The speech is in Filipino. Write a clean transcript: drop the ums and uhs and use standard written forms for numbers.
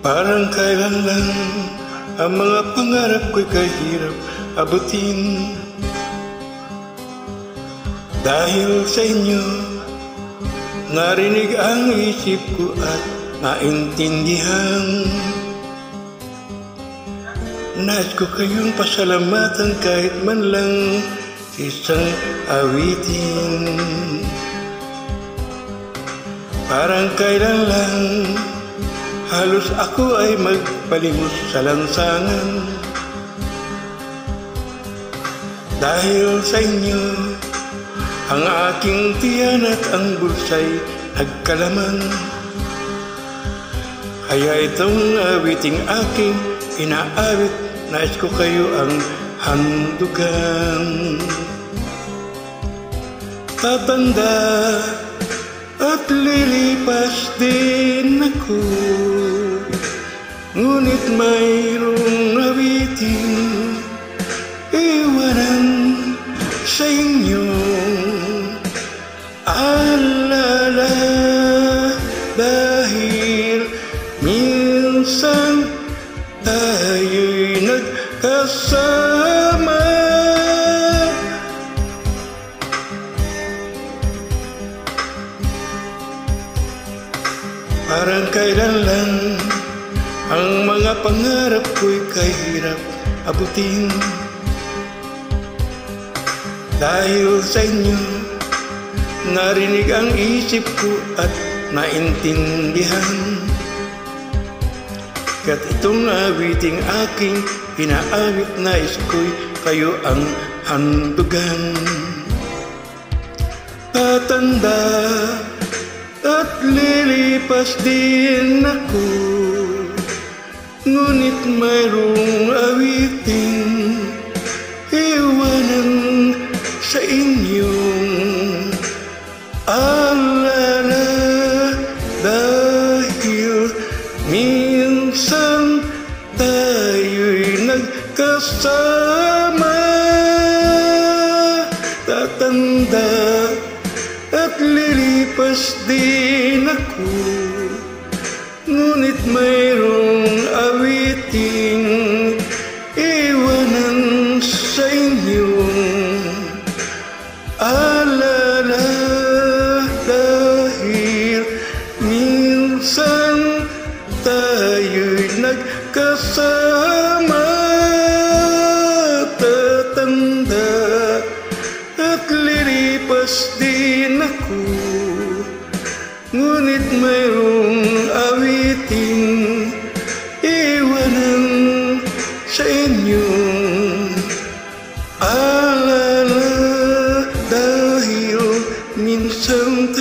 Parang kailan lang ang mga pangarap ko'y kahirap abutin. Dahil sa inyo, narinig ang isip ko at naintindihan. Nais ko kayong pasalamatan kahit man lang isang awitin. Parang kailan lang halos ako ay magpalimos sa lansangan. Dahil sa inyo, ang aking tiyan at ang bulsa'y nagkalaman. Kaya itong awiting aking inaawit, nais ko kayo ang handugan. Tatanda at lilipas din ako, ngunit mayroong awiting iwanan sa inyo. Alala, dahil minsan tayo'y nagkasama. Parang kailan lang ang mga pangarap ko'y kahirap abutin. Dahil sa inyo, narinig ang isip ko at naintindihan. Kaya't itong awiting aking inaawit, nais ko'y kayo ang handugan. Tatanda at lilipas din ako, ngunit mayroong awiting iwanan sa inyong alala. Dahil minsan tayo'y nagkasama. Tatanda at lilipas din ako, ngunit mayroong awiting iwanan sa inyong alala. Dahil minsan tayo'y nagkasama. Tatanda at lilipas din ako, ngunit mayroong awiting iwanan sa inyong alala. Dahil minsan